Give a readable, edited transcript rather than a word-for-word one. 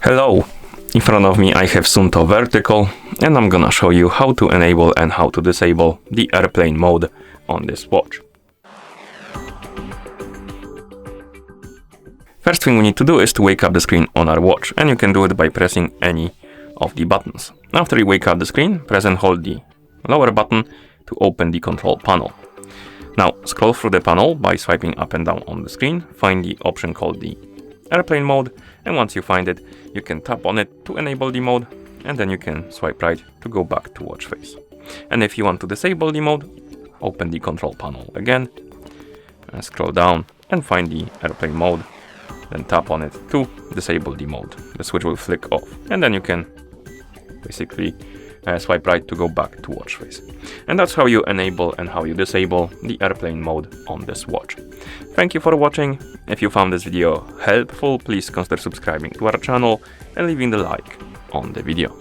Hello! In front of me I have Suunto Vertical, and I'm gonna show you how to enable and how to disable the airplane mode on this watch. First thing we need to do is to wake up the screen on our watch, and you can do it by pressing any of the buttons. After you wake up the screen, press and hold the lower button to open the control panel. Now scroll through the panel by swiping up and down on the screen, find the option called the airplane mode, and once you find it, you can tap on it to enable the mode, and then you can swipe right to go back to watch face. And if you want to disable the mode, open the control panel again, and scroll down and find the airplane mode, then tap on it to disable the mode. The switch will flick off, and then you can basically swipe right to go back to watch face. And that's how you enable and how you disable the airplane mode on this watch. Thank you for watching. If you found this video helpful, please consider subscribing to our channel and leaving the like on the video.